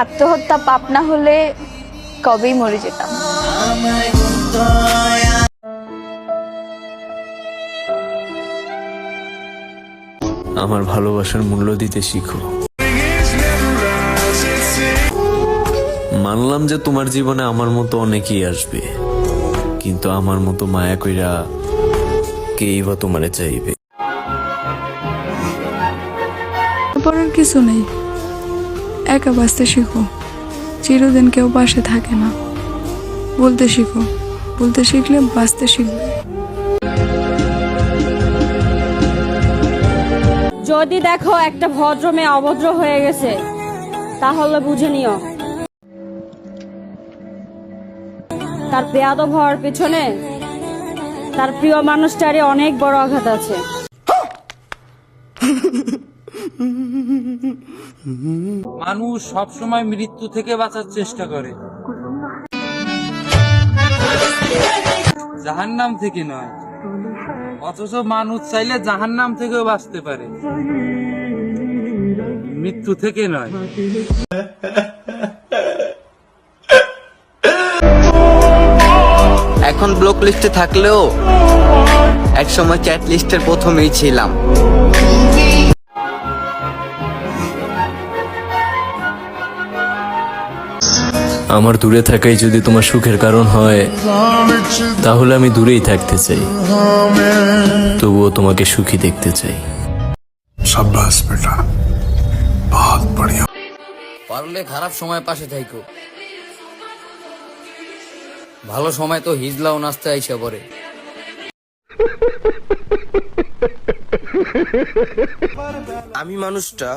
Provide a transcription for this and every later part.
আত্মহত্যা পাপ না হলে কবেই মরে যেতাম। আমার ভালোবাসার মূল্য দিতে শিখো। মানলাম যে তোমার জীবনে আমার মতো অনেকেই আসবে, কিন্তু আমার মতো মায়া কইরা কেই বা তোমারে চাইবে। পড়ার কিছু নেই, একা বাঁচতে শিখো। চিরদিন কেউ পাশে থাকে না। বলতে শিখো, বলতে শিখলে বাঁচতে শিখবে। যদি দেখো একটা ভদ্র মেয়ে অভদ্র হয়ে গেছে, তাহলে বুঝে নিও তার বেয়াদব হওয়ার পিছনে তার প্রিয় মানুষটারই অনেক বড় আঘাত আছে। মানুষ সবসময় মৃত্যু থেকে বাঁচার চেষ্টা করে, জাহান্নাম থেকে নয়। অথচ মানুষ চাইলে জাহান্নাম থেকেও বাঁচতে পারে, মৃত্যু থেকে নয়। এখন ব্লক লিস্টে থাকলেও একসময় চ্যাট লিস্টের প্রথমেই ছিলাম। আমার দূরে থাকাই যদি তোমার সুখের কারণ হয়, তাহলে আমি দূরেই থাকতে চাই, তবুও তোমাকে সুখী দেখতে চাই। शाबाश बेटा, बहुत बढ़िया। পারলে খারাপ সময় পাশে থাইকো, ভালো সময় তো হিজলাও নাচতে আইসা পড়ে। আমি মানুষটা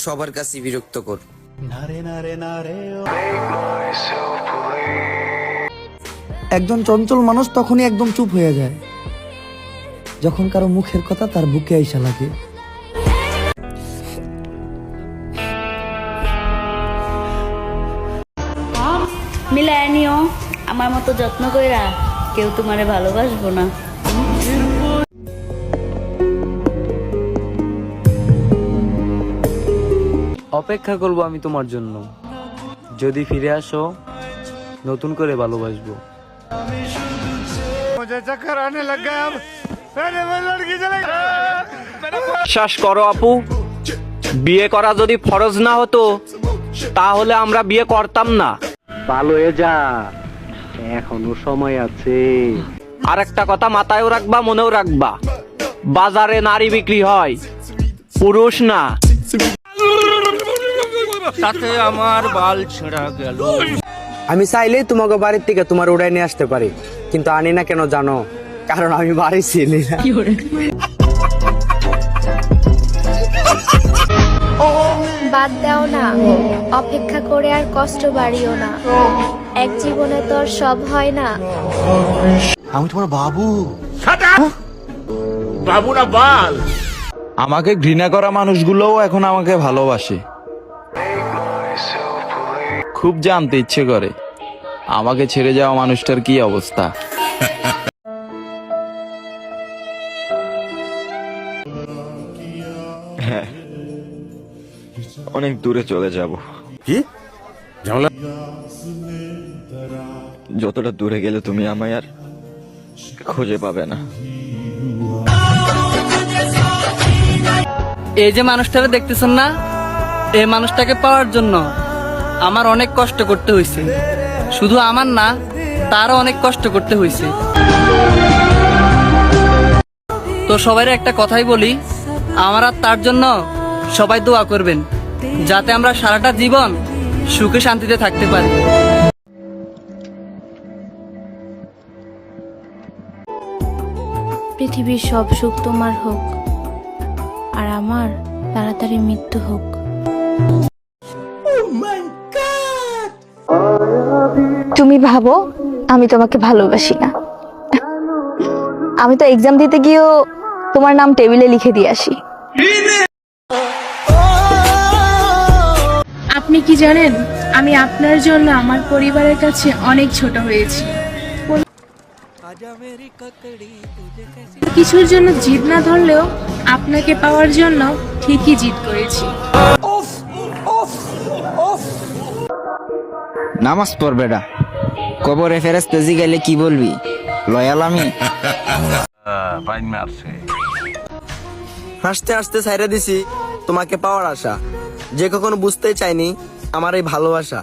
সবার কাছে বিরক্তকর। একজন চঞ্চল মানুষ তখনই একদম চুপ হয়ে যায় যখন কারো মুখের কথা তার বুকে আইসা লাগে। মিলায় নিও আমার মতো যত্ন কইরা, কেউ তোমারে ভালোবাসবো না। অপেক্ষা করব আমি তোমার জন্য, যদি ফিরে আসো নতুন করে ভালোবাসবো। বিশ্বাস করো আপু, বিয়ে করা যদি ফরজ না হতো তাহলে আমরা বিয়ে করতাম না। ভালো হয়ে যা, এখনো সময় আছে। আর একটা কথা মাথায়ও রাখবা, মনেও রাখবা, বাজারে নারী বিক্রি হয়, পুরুষ না। তাতে আমার বাল ছেঁড়া গেল। আমি চাইলেই তোমাকে বাড়ির থেকে তোমার উড়াই নিয়ে আসতে পারি, কিন্তু আনি না কেন জানো? কারণ আমি বাড়ি ছিলি না। বাদ দাও না, অপেক্ষা করে আর কষ্ট বাড়িও না। এক জীবনে তোর সব হয় না। আমি তোমার বাবু। বাবু না বাল। আমাকে ঘৃণা করা মানুষগুলোও এখন আমাকে ভালোবাসে। খুব জানতে ইচ্ছে করে আমাকে ছেড়ে যাওয়া মানুষটার কি অবস্থা। হ্যাঁ, অনেক দূরে চলে যাব। কি ঝামেলা? যতটা দূরে গেলে তুমি আমায় আর খুঁজে পাবে না। এই যে মানুষটাকে দেখতেছেন না, এই মানুষটাকে পাওয়ার জন্য আমার অনেক কষ্ট করতে হয়েছে। শুধু আমার না, তারও অনেক কষ্ট করতে হয়েছে। তো সবাই একটা কথাই বলি, আমার আর তার জন্য সবাই দোয়া করবেন, যাতে আমরা সারাটা জীবন সুখে শান্তিতে থাকতে পারি। পৃথিবীর সব সুখ তোমার হোক, আর আমার তাড়াতাড়ি মৃত্যু হোক। তুমি ভাবো আমি তোমাকে ভালোবাসি না? আমি তো এক্সাম দিতে গিয়েও তোমার নাম টেবিলে লিখে দিয়ে আসি। আপনি কি জানেন, আমি আপনার জন্য আমার পরিবারের কাছে অনেক ছোট হয়েছি। কিছুর জন্য জিদ না ধরলেও আপনাকে পাওয়ার জন্য ঠিকই জিদ করেছি। নামাজ পড়বে না, কবরে ফেরেশতা জিগাইলে কি বলবি? লয়াল আমি। হাসতে হাসতে ছাইরা দিছি তোমাকে পাওয়ার আশা, যে কখনো বুঝতেই চাইনি আমার এই ভালোবাসা।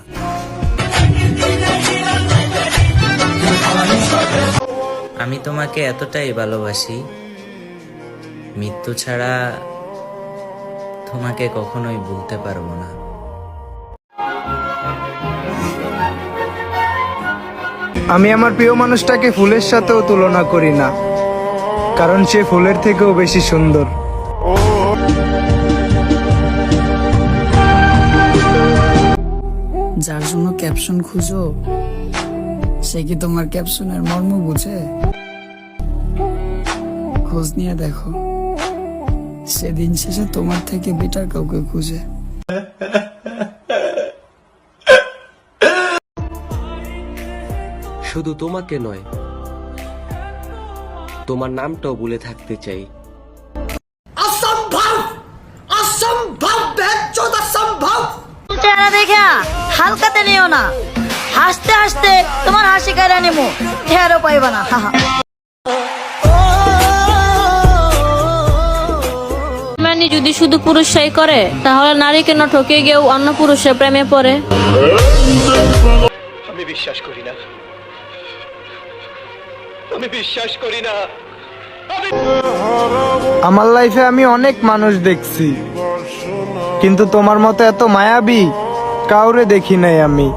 আমি তোমাকে এতটাই ভালোবাসি, মৃত্যু ছাড়া তোমাকে কখনোই ভুলতে পারবো না। আমি আমার প্রিয় মানুষটাকে ফুলের সাথেও তুলনা করি না, কারণ সে ফুলের থেকেও বেশি সুন্দর। যার জন্য ক্যাপশন খুঁজো, সে কি তোমার ক্যাপশনের মর্ম বুঝে? খোঁজ নিয়ে দেখো, সেদিন শেষে তোমার থেকে বেটার কাউকে খুঁজে। শুধু তোমাকে নয়, তোমার নামটাও ভুলে থাকতে চাই। চেহারা দেখে হালকাতে নিও না, হাসতে হাসতে তোমার হাসি কারা নেবো, ঠেরও পাইবা না। মানে যদি শুধু পুরুষরাই করে, তাহলে নারী কেন ঠকে গিয়েও অন্য পুরুষের প্রেমে পড়ে? আমি বিশ্বাস করি না, আমি বিশ্বাস করি না। আমার লাইফে আমি অনেক মানুষ দেখছি, কিন্তু তোমার মতো এত মায়াবী কাউরে দেখি নাই আমি।